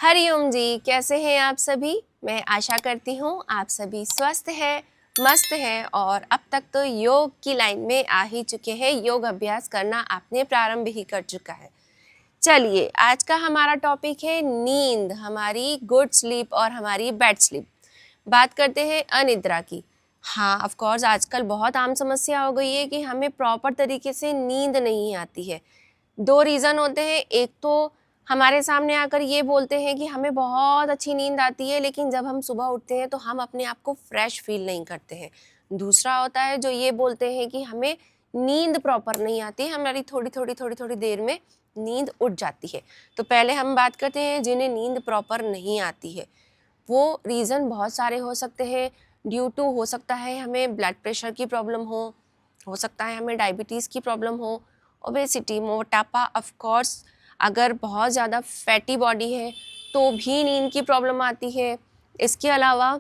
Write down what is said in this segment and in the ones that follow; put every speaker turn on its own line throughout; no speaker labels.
हरिओम जी, कैसे हैं आप सभी। मैं आशा करती हूँ आप सभी स्वस्थ हैं, मस्त हैं और अब तक तो योग की लाइन में आ ही चुके हैं। योग अभ्यास करना आपने प्रारंभ ही कर चुका है। चलिए, आज का हमारा टॉपिक है नींद, हमारी गुड स्लीप और हमारी बैड स्लीप। बात करते हैं अनिद्रा की। हाँ, ऑफ कोर्स आजकल बहुत आम समस्या हो गई है कि हमें प्रॉपर तरीके से नींद नहीं आती है। दो रीज़न होते हैं। एक तो हमारे सामने आकर ये बोलते हैं कि हमें बहुत अच्छी नींद आती है, लेकिन जब हम सुबह उठते हैं तो हम अपने आप को फ्रेश फील नहीं करते हैं। दूसरा होता है जो ये बोलते हैं कि हमें नींद प्रॉपर नहीं आती, हमारी थोड़ी देर में नींद उठ जाती है। तो पहले हम बात करते हैं जिन्हें नींद प्रॉपर नहीं आती है। वो रीज़न बहुत सारे हो सकते हैं। ड्यू टू हो सकता है हमें ब्लड प्रेशर की प्रॉब्लम हो सकता है हमें डायबिटीज़ की प्रॉब्लम हो, ओबेसिटी, मोटापा, ऑफ कोर्स अगर बहुत ज़्यादा फैटी बॉडी है तो भी नींद की प्रॉब्लम आती है। इसके अलावा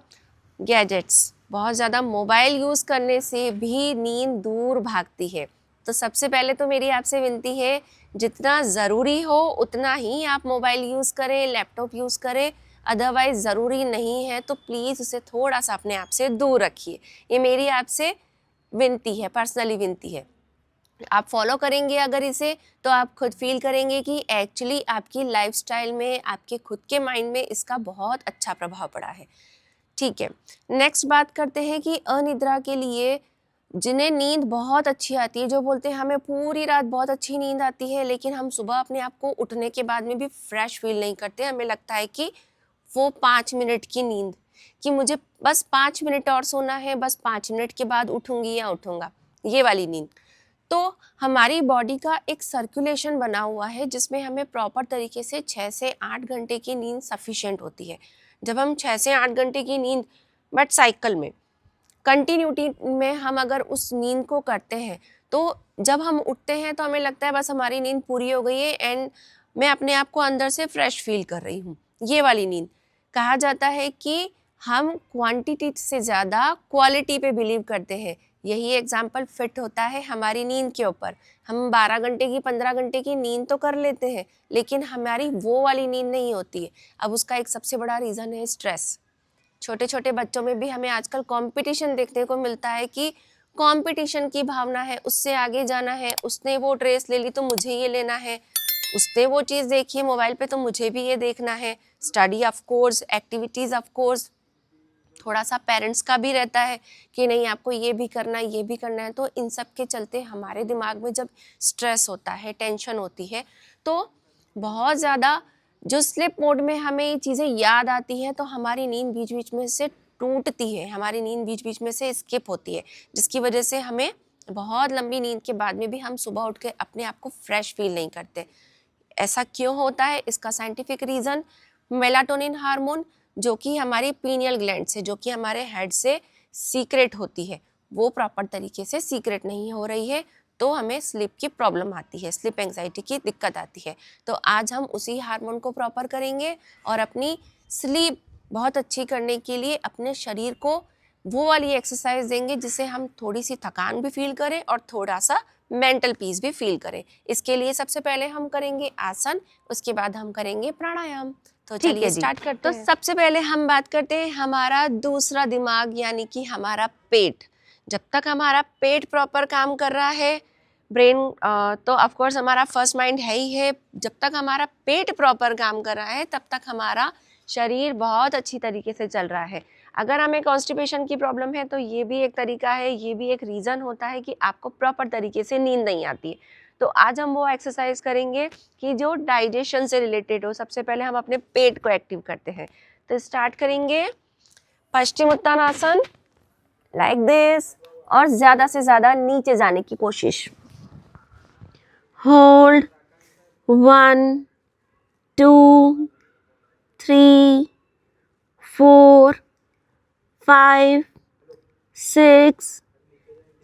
गैजेट्स, बहुत ज़्यादा मोबाइल यूज़ करने से भी नींद दूर भागती है। तो सबसे पहले तो मेरी आपसे विनती है, जितना ज़रूरी हो उतना ही आप मोबाइल यूज़ करें, लैपटॉप यूज़ करें। अदरवाइज़ ज़रूरी नहीं है तो प्लीज़ उसे थोड़ा सा अपने आप से दूर रखिए। ये मेरी आपसे विनती है, पर्सनली विनती है। आप फॉलो करेंगे अगर इसे तो आप खुद फील करेंगे कि एक्चुअली आपकी लाइफस्टाइल में, आपके खुद के माइंड में इसका बहुत अच्छा प्रभाव पड़ा है। ठीक है, नेक्स्ट बात करते हैं कि अनिद्रा के लिए जिन्हें नींद बहुत अच्छी आती है, जो बोलते हैं हमें पूरी रात बहुत अच्छी नींद आती है, लेकिन हम सुबह अपने आप को उठने के बाद में भी फ्रेश फील नहीं करते। हमें लगता है कि वो 5 मिनट की नींद, कि मुझे बस 5 मिनट और सोना है, बस 5 मिनट के बाद उठूंगी या उठूंगा, ये वाली नींद। तो हमारी बॉडी का एक सर्कुलेशन बना हुआ है जिसमें हमें प्रॉपर तरीके से 6 से 8 घंटे की नींद सफिशिएंट होती है। जब हम 6 से 8 घंटे की नींद बट साइकिल में कंटिन्यूटी में हम अगर उस नींद को करते हैं तो जब हम उठते हैं तो हमें लगता है बस हमारी नींद पूरी हो गई है एंड मैं अपने आप को अंदर से फ्रेश फील कर रही हूँ। ये वाली नींद, कहा जाता है कि हम क्वांटिटी से ज़्यादा क्वालिटी पे बिलीव करते हैं। यही एग्जाम्पल फिट होता है हमारी नींद के ऊपर। हम 12 घंटे की, 15 घंटे की नींद तो कर लेते हैं, लेकिन हमारी वो वाली नींद नहीं होती है। अब उसका एक सबसे बड़ा रीज़न है स्ट्रेस। छोटे छोटे बच्चों में भी हमें आजकल कंपटीशन देखने को मिलता है कि कंपटीशन की भावना है, उससे आगे जाना है, उसने वो ड्रेस ले ली तो मुझे ये लेना है, उसने वो चीज़ देखी है मोबाइल पे तो मुझे भी ये देखना है। Study of course, activities of course, थोड़ा सा पेरेंट्स का भी रहता है कि नहीं आपको ये भी करना है, ये भी करना है। तो इन सब के चलते हमारे दिमाग में जब स्ट्रेस होता है, टेंशन होती है, तो बहुत ज़्यादा जो स्लिप मोड में हमें ये चीज़ें याद आती हैं तो हमारी नींद बीच बीच में से टूटती है, हमारी नींद बीच बीच में से स्किप होती है, जिसकी वजह से हमें बहुत लंबी नींद के बाद में भी हम सुबह उठ के अपने आप को फ्रेश फील नहीं करते। ऐसा क्यों होता है? इसका साइंटिफिक रीज़न मेलाटोनिन हार्मोन, जो कि हमारी पीनियल ग्लैंड से, जो कि हमारे हेड से सीक्रेट होती है, वो प्रॉपर तरीके से सीक्रेट नहीं हो रही है, तो हमें स्लीप की प्रॉब्लम आती है, स्लीप एंजाइटी की दिक्कत आती है। तो आज हम उसी हार्मोन को प्रॉपर करेंगे और अपनी स्लीप बहुत अच्छी करने के लिए अपने शरीर को वो वाली एक्सरसाइज देंगे जिससे हम थोड़ी सी थकान भी फील करें और थोड़ा सा मेंटल पीस भी फील करें। इसके लिए सबसे पहले हम करेंगे आसन, उसके बाद हम करेंगे प्राणायाम। तो चलिए स्टार्ट करते हैं। तो सबसे पहले हम बात करते हैं हमारा दूसरा दिमाग, यानी कि हमारा पेट। जब तक हमारा पेट प्रॉपर काम कर रहा है, ब्रेन तो ऑफ कोर्स हमारा फर्स्ट माइंड है ही है। जब तक हमारा पेट प्रॉपर काम कर रहा है तब तक हमारा शरीर बहुत अच्छी तरीके से चल रहा है। अगर हमें कॉन्स्टिपेशन की प्रॉब्लम है तो ये भी एक तरीका है, ये भी एक रीज़न होता है कि आपको प्रॉपर तरीके से नींद नहीं आती है। तो आज हम वो एक्सरसाइज करेंगे कि जो डाइजेशन से रिलेटेड हो। सबसे पहले हम अपने पेट को एक्टिव करते हैं। तो स्टार्ट करेंगे पश्चिमोत्तानासन, लाइक दिस, और ज़्यादा से ज़्यादा नीचे जाने की कोशिश। होल्ड 1 2 3 4 5 6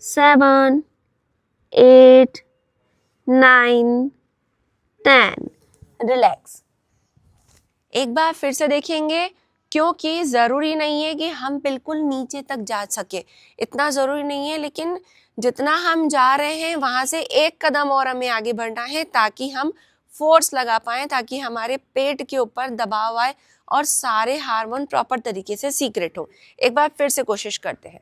7 8 9 10। रिलैक्स। एक बार फिर से देखेंगे, क्योंकि ज़रूरी नहीं है कि हम बिल्कुल नीचे तक जा सके, इतना ज़रूरी नहीं है, लेकिन जितना हम जा रहे हैं वहाँ से एक कदम और हमें आगे बढ़ना है ताकि हम फोर्स लगा पाएं ताकि हमारे पेट के ऊपर दबाव आए और सारे हार्मोन प्रॉपर तरीके से सीक्रेट हो। एक बार फिर से कोशिश करते हैं।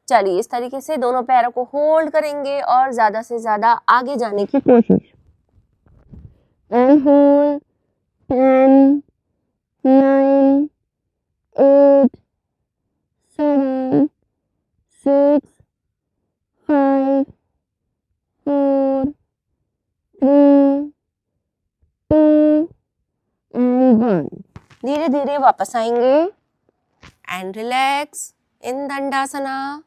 चलिए, इस तरीके से दोनों पैरों को होल्ड करेंगे और ज्यादा से ज्यादा आगे जाने की कोशिश। And hold 10, 9, 8, 7, 6, 5, 4, 3, 2 and 1। धीरे धीरे वापस आएंगे एंड रिलैक्स इन दंडासना।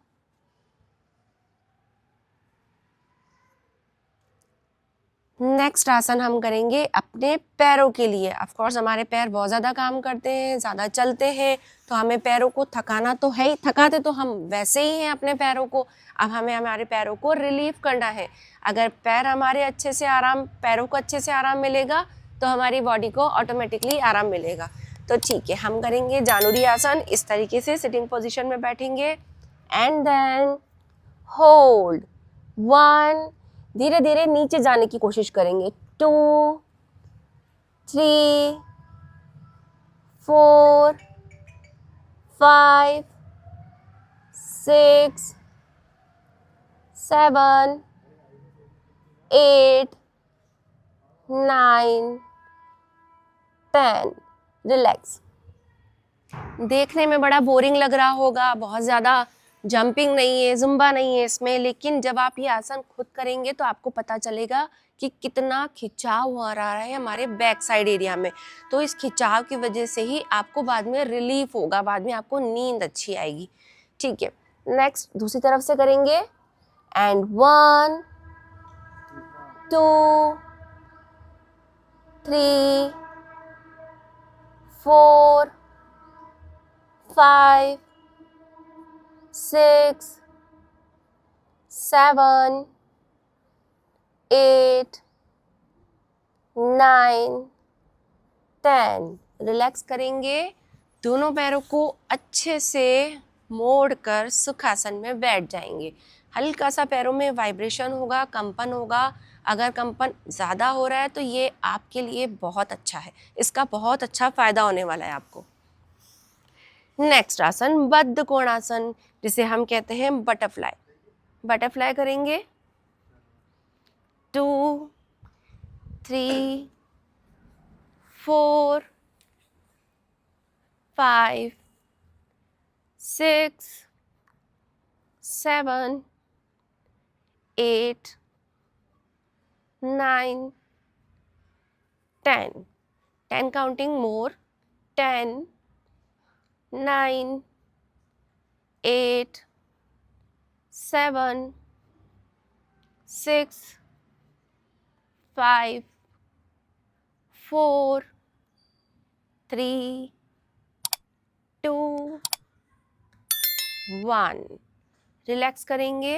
नेक्स्ट आसन हम करेंगे अपने पैरों के लिए। ऑफ कोर्स हमारे पैर बहुत ज़्यादा काम करते हैं, ज़्यादा चलते हैं, तो हमें पैरों को थकाना तो है ही, थकाते तो हम वैसे ही हैं अपने पैरों को। अब हमें हमारे पैरों को रिलीफ करना है। अगर पैरों को अच्छे से आराम मिलेगा तो हमारी बॉडी को ऑटोमेटिकली आराम मिलेगा। तो ठीक है, हम करेंगे जानुरी आसन। इस तरीके से सिटिंग पोजिशन में बैठेंगे एंड देन होल्ड 1, धीरे धीरे नीचे जाने की कोशिश करेंगे 2, 3, 4, 5, 6, 7, 8, 9, 10। रिलैक्स। देखने में बड़ा बोरिंग लग रहा होगा, बहुत ज़्यादा जंपिंग नहीं है, जुम्बा नहीं है इसमें, लेकिन जब आप ये आसन खुद करेंगे तो आपको पता चलेगा कि कितना खिंचाव हो रहा है हमारे बैक साइड एरिया में। तो इस खिंचाव की वजह से ही आपको बाद में रिलीफ होगा, बाद में आपको नींद अच्छी आएगी। ठीक है, नेक्स्ट दूसरी तरफ से करेंगे एंड 1, 2, 3, 4, 5, 6, 7, 8, 9, 10। रिलैक्स करेंगे, दोनों पैरों को अच्छे से मोड़कर सुखासन में बैठ जाएंगे। हल्का सा पैरों में वाइब्रेशन होगा, कंपन होगा। अगर कंपन ज़्यादा हो रहा है तो ये आपके लिए बहुत अच्छा है, इसका बहुत अच्छा फायदा होने वाला है आपको। नेक्स्ट आसन बद्ध कोणासन, जिसे हम कहते हैं बटरफ्लाई। बटरफ्लाई करेंगे 2, 3, 4, 5, 6, 7, 8, 9, 10। 10 counting more. 10, 9, 8, 7, 6, 5, 4, 3, 2, 1। रिलैक्स करेंगे,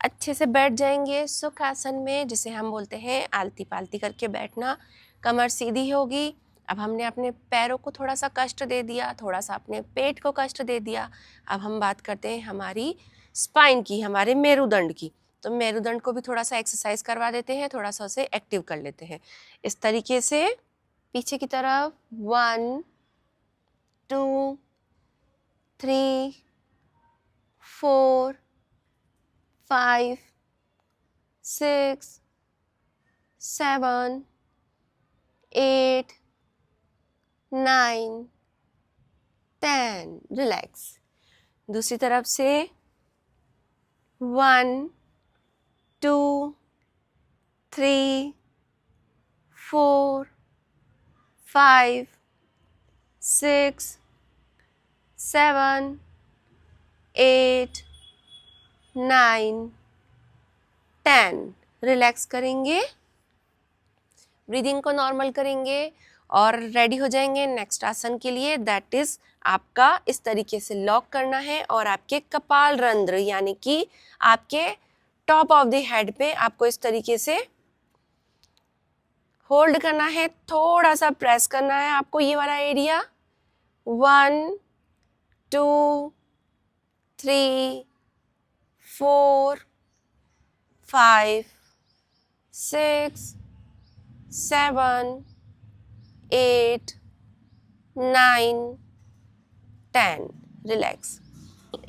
अच्छे से बैठ जाएंगे सुखासन में, जिसे हम बोलते हैं आलती पालती करके बैठना। कमर सीधी होगी। अब हमने अपने पैरों को थोड़ा सा कष्ट दे दिया, थोड़ा सा अपने पेट को कष्ट दे दिया। अब हम बात करते हैं हमारी स्पाइन की, हमारे मेरुदंड की। तो मेरुदंड को भी थोड़ा सा एक्सरसाइज करवा देते हैं, थोड़ा सा उसे एक्टिव कर लेते हैं। इस तरीके से पीछे की तरफ 1, 2, 3, 4, 5, 6, 7, 8, 9, 10। रिलैक्स। दूसरी तरफ से 1, 2, 3, 4, 5, 6, 7, 8, 9, 10। रिलैक्स करेंगे, ब्रीदिंग को नॉर्मल करेंगे और रेडी हो जाएंगे नेक्स्ट आसन के लिए। दैट इज आपका इस तरीके से लॉक करना है और आपके कपाल रंध्र यानी कि आपके टॉप ऑफ द हेड पे आपको इस तरीके से होल्ड करना है, थोड़ा सा प्रेस करना है आपको ये वाला एरिया। 1, 2, 3, 4, 5, 6, 7, 8, 9, 10। रिलैक्स।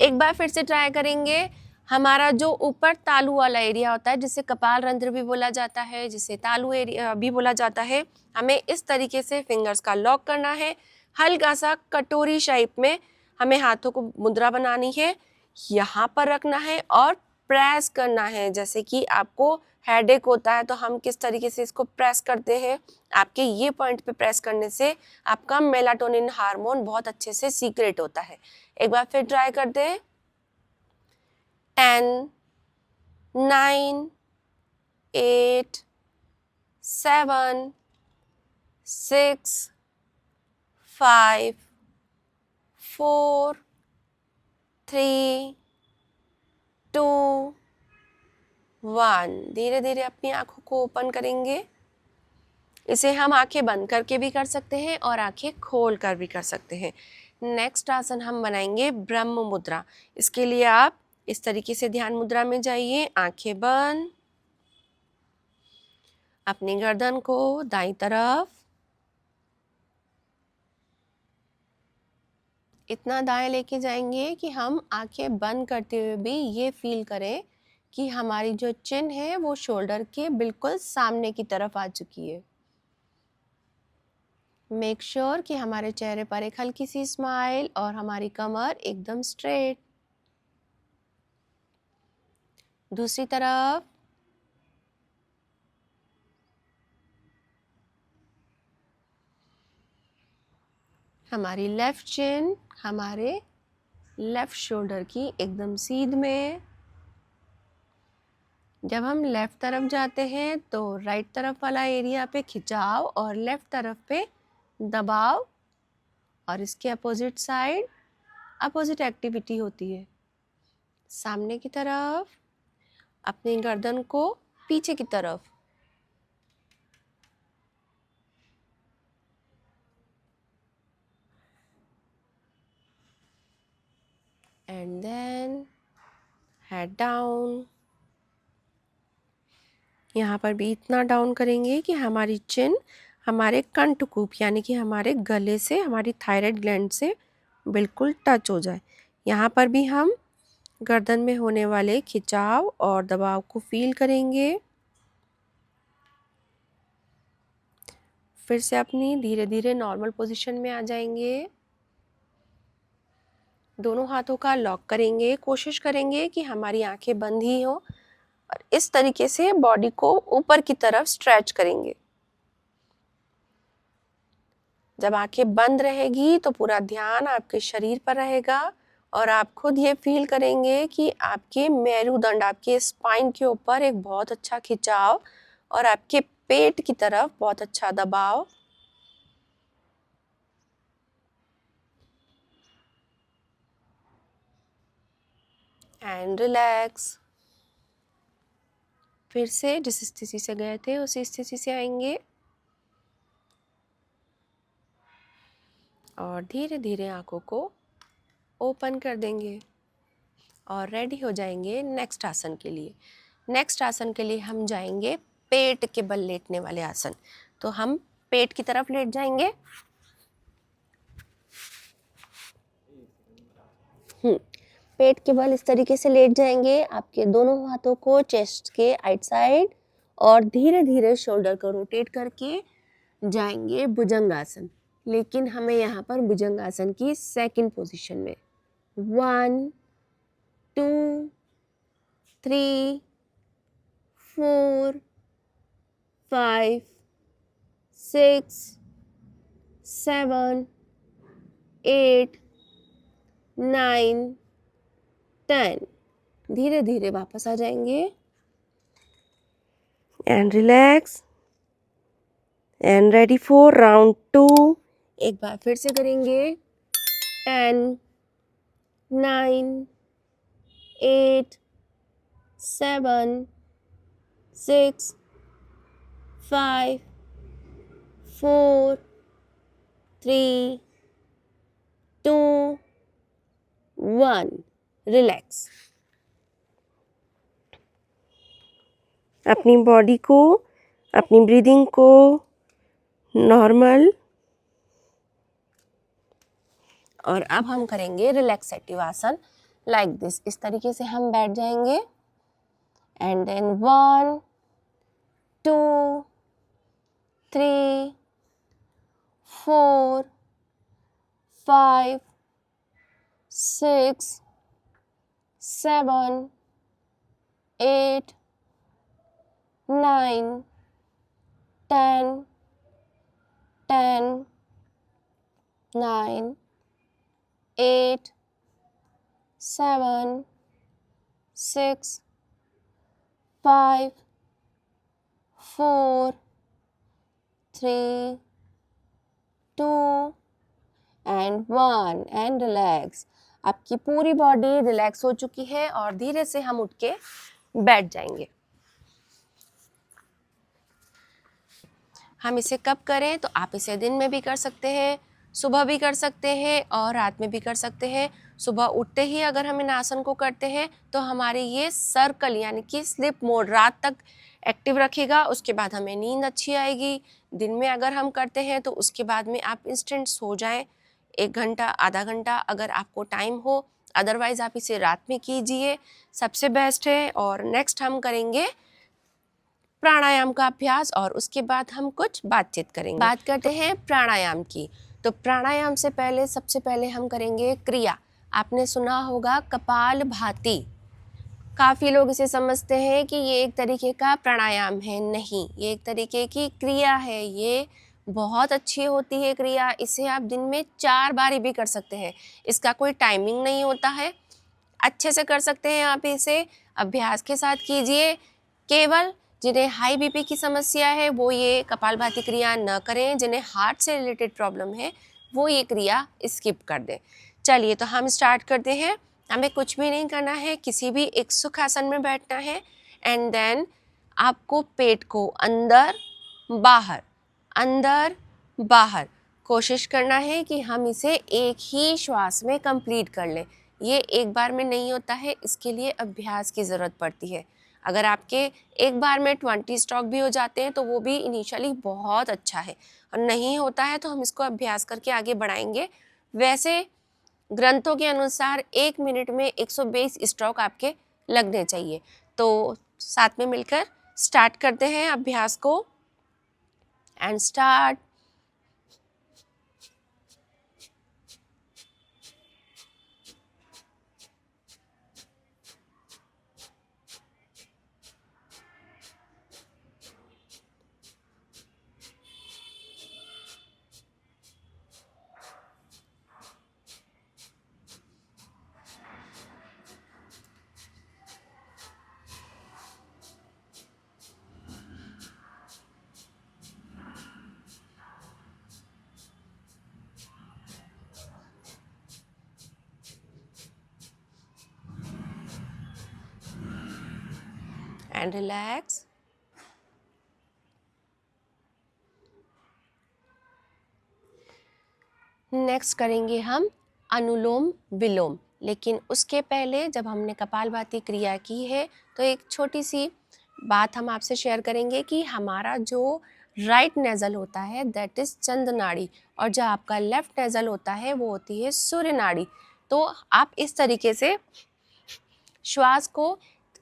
एक बार फिर से ट्राई करेंगे। हमारा जो ऊपर तालू वाला एरिया होता है, जिसे कपाल रंध्र भी बोला जाता है, जिसे तालू एरिया भी बोला जाता है, हमें इस तरीके से फिंगर्स का लॉक करना है। हल्का सा कटोरी शेप में हमें हाथों को मुद्रा बनानी है, यहाँ पर रखना है और प्रेस करना है। जैसे कि आपको हेडेक होता है तो हम किस तरीके से इसको प्रेस करते हैं, आपके ये पॉइंट पे प्रेस करने से आपका मेलाटोनिन हार्मोन बहुत अच्छे से सीक्रेट होता है। एक बार फिर ट्राई करते हैं। 10, 9, 8, 7, 6, 5, 4, 3, 2, 1। धीरे धीरे अपनी आंखों को ओपन करेंगे। इसे हम आंखें बंद करके भी कर सकते हैं और आंखें खोल कर भी कर सकते हैं। नेक्स्ट आसन हम बनाएंगे ब्रह्म मुद्रा। इसके लिए आप इस तरीके से ध्यान मुद्रा में जाइए, आंखें बंद, अपनी गर्दन को दाईं तरफ इतना दाएं लेके जाएंगे कि हम आंखें बंद करते हुए भी ये फील करें कि हमारी जो चिन है वो शोल्डर के बिल्कुल सामने की तरफ आ चुकी है। मेक श्योर कि हमारे चेहरे पर एक हल्की सी स्माइल और हमारी कमर एकदम स्ट्रेट। दूसरी तरफ हमारी लेफ्ट चिन हमारे लेफ्ट शोल्डर की एकदम सीध में। जब हम लेफ्ट तरफ जाते हैं तो राइट तरफ वाला एरिया पे खिंचाव और लेफ्ट तरफ पे दबाव, और इसके अपोजिट साइड अपोजिट एक्टिविटी होती है। सामने की तरफ अपनी गर्दन को पीछे की तरफ, एंड देन हेड डाउन। यहाँ पर भी इतना डाउन करेंगे कि हमारी चिन हमारे कंठकूप यानी कि हमारे गले से, हमारी थायराइड ग्लैंड से बिल्कुल टच हो जाए। यहाँ पर भी हम गर्दन में होने वाले खिंचाव और दबाव को फील करेंगे। फिर से अपनी धीरे धीरे नॉर्मल पोजीशन में आ जाएंगे। दोनों हाथों का लॉक करेंगे, कोशिश करेंगे कि हमारी आंखें बंद ही हो और इस तरीके से बॉडी को ऊपर की तरफ स्ट्रेच करेंगे। जब आंखें बंद रहेगी तो पूरा ध्यान आपके शरीर पर रहेगा और आप खुद ये फील करेंगे कि आपके मेरुदंड, आपके स्पाइन के ऊपर एक बहुत अच्छा खिंचाव और आपके पेट की तरफ बहुत अच्छा दबाव। And relax. फिर से जिस स्थिति से गए थे उसी स्थिति से आएंगे और धीरे धीरे आंखों को ओपन कर देंगे और रेडी हो जाएंगे नेक्स्ट आसन के लिए। नेक्स्ट आसन के लिए हम जाएंगे पेट के बल लेटने वाले आसन। तो हम पेट की तरफ लेट जाएंगे। पेट के बल इस तरीके से लेट जाएंगे, आपके दोनों हाथों को चेस्ट के आइट साइड और धीरे धीरे शोल्डर को रोटेट करके जाएंगे भुजंगासन। लेकिन हमें यहाँ पर भुजंगासन की सेकंड पोजीशन में 1, 2, 3, 4, 5, 6, 7, 8, 9, 10। धीरे धीरे वापस आ जाएंगे and relax and ready for round 2। एक बार फिर से करेंगे। 10, 9, 8, 7, 6, 5, 4, 3, 2, 1। रिलैक्स। अपनी बॉडी को अपनी ब्रीदिंग को नॉर्मल। और अब हम करेंगे रिलैक्सेटिव आसन लाइक दिस। इस तरीके से हम बैठ जाएंगे and then 1 2 3 4 5 6 7 8 9 10 10 9 8 7 6 5 4 3 2 and 1 and relax. आपकी पूरी बॉडी रिलैक्स हो चुकी है और धीरे से हम उठ के बैठ जाएंगे। हम इसे कब करें? तो आप इसे दिन में भी कर सकते हैं, सुबह भी कर सकते हैं और रात में भी कर सकते हैं। सुबह उठते ही अगर हम इन आसन को करते हैं तो हमारे ये सर्कल यानी कि स्लीप मोड रात तक एक्टिव रखेगा। उसके बाद हमें नींद अच्छी आएगी। दिन में अगर हम करते हैं तो उसके बाद में आप इंस्टेंट सो जाएं, 1 घंटा आधा घंटा अगर आपको टाइम हो। अदरवाइज़ आप इसे रात में कीजिए, सबसे बेस्ट है। और नेक्स्ट हम करेंगे प्राणायाम का अभ्यास और उसके बाद हम कुछ बातचीत करेंगे। बात करते हैं प्राणायाम की। तो प्राणायाम से पहले सबसे पहले हम करेंगे क्रिया। आपने सुना होगा कपालभाति। काफ़ी लोग इसे समझते हैं कि ये एक तरीके का प्राणायाम है। नहीं, ये एक तरीके की क्रिया है। ये बहुत अच्छी होती है क्रिया। इसे आप दिन में 4 बार भी कर सकते हैं। इसका कोई टाइमिंग नहीं होता है, अच्छे से कर सकते हैं आप इसे। अभ्यास के साथ कीजिए। केवल जिन्हें हाई बीपी की समस्या है वो ये कपालभाति क्रिया न करें। जिन्हें हार्ट से रिलेटेड प्रॉब्लम है वो ये क्रिया स्किप कर दें। चलिए तो हम स्टार्ट करते हैं। हमें कुछ भी नहीं करना है, किसी भी एक सुखासन में बैठना है एंड देन आपको पेट को अंदर बाहर कोशिश करना है कि हम इसे एक ही श्वास में कंप्लीट कर लें। ये एक बार में नहीं होता है, इसके लिए अभ्यास की ज़रूरत पड़ती है। अगर आपके एक बार में 20 स्ट्रोक भी हो जाते हैं तो वो भी इनिशियली बहुत अच्छा है, और नहीं होता है तो हम इसको अभ्यास करके आगे बढ़ाएंगे। वैसे ग्रंथों के अनुसार 1 मिनट में 120 स्ट्रोक आपके लगने चाहिए। तो साथ में मिलकर स्टार्ट करते हैं अभ्यास को and start. And relax. Next करेंगे हम अनुलोम विलोम। लेकिन उसके पहले जब हमने कपालभाति क्रिया की है तो एक छोटी सी बात हम आपसे शेयर करेंगे कि हमारा जो राइट नेज़ल होता है दैट इज़ चंद्र नाड़ी, और जो आपका लेफ्ट नेज़ल होता है वो होती है सूर्य नाड़ी। तो आप इस तरीके से श्वास को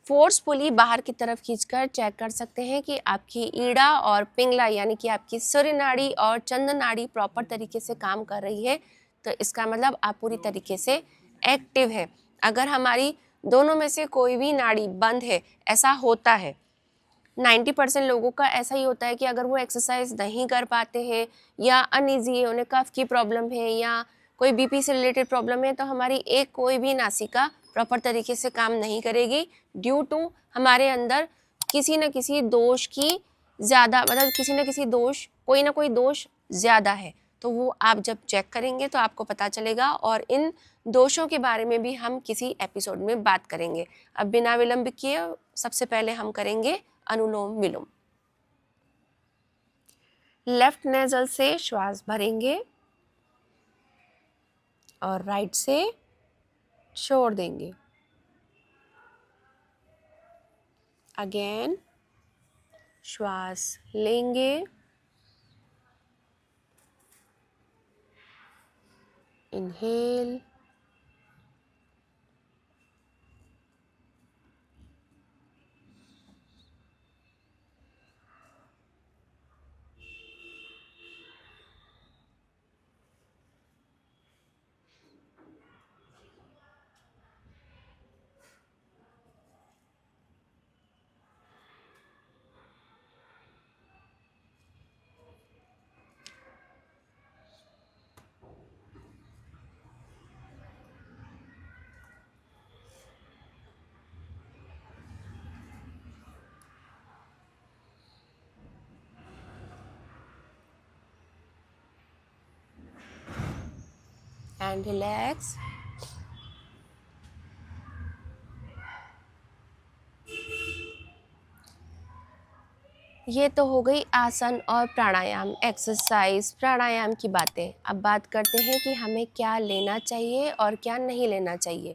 फोर्सफुली बाहर की तरफ खींचकर चेक कर सकते हैं कि आपकी ईड़ा और पिंगला यानी कि आपकी सूर्य नाड़ी और चंद्र नाड़ी प्रॉपर तरीके से काम कर रही है। तो इसका मतलब आप पूरी तरीके से एक्टिव है। अगर हमारी दोनों में से कोई भी नाड़ी बंद है, ऐसा होता है 90% लोगों का ऐसा ही होता है कि अगर वो एक्सरसाइज नहीं कर पाते हैं या अनईजी है, उन्हें कफ की प्रॉब्लम है या कोई बीपी से रिलेटेड प्रॉब्लम है, तो हमारी एक कोई भी नासिका प्रॉपर तरीके से काम नहीं करेगी ड्यू टू हमारे अंदर किसी न किसी दोष की ज़्यादा, मतलब किसी न किसी दोष, कोई ना कोई दोष ज़्यादा है। तो वो आप जब चेक करेंगे तो आपको पता चलेगा, और इन दोषों के बारे में भी हम किसी एपिसोड में बात करेंगे। अब बिना विलंब किए सबसे पहले हम करेंगे अनुलोम विलोम। लेफ्ट नेजल से श्वास भरेंगे और राइट से छोड़ देंगे। अगेन श्वास लेंगे, इनहेल, एंड रिलैक्स। ये तो हो गई आसन और प्राणायाम, एक्सरसाइज, प्राणायाम की बातें। अब बात करते हैं कि हमें क्या लेना चाहिए और क्या नहीं लेना चाहिए।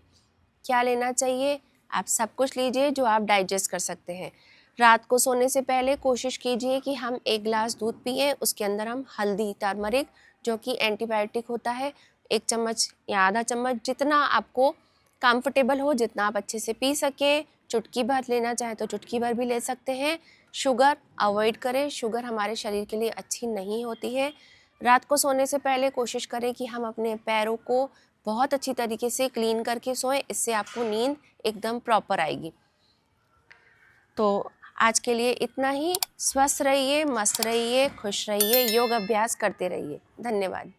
क्या लेना चाहिए? आप सब कुछ लीजिए जो आप डाइजेस्ट कर सकते हैं। रात को सोने से पहले कोशिश कीजिए कि हम 1 गिलास दूध पिएं, उसके अंदर हम हल्दी, टर्मरिक, जो कि एंटीबायोटिक होता है, 1 चम्मच या आधा चम्मच, जितना आपको कंफर्टेबल हो, जितना आप अच्छे से पी सकें। चुटकी भर लेना चाहे तो चुटकी भर भी ले सकते हैं। शुगर अवॉइड करें, शुगर हमारे शरीर के लिए अच्छी नहीं होती है। रात को सोने से पहले कोशिश करें कि हम अपने पैरों को बहुत अच्छी तरीके से क्लीन करके सोएं, इससे आपको नींद एकदम प्रॉपर आएगी। तो आज के लिए इतना ही। स्वस्थ रहिए, मस्त रहिए, खुश रहिए, योग अभ्यास करते रहिए। धन्यवाद।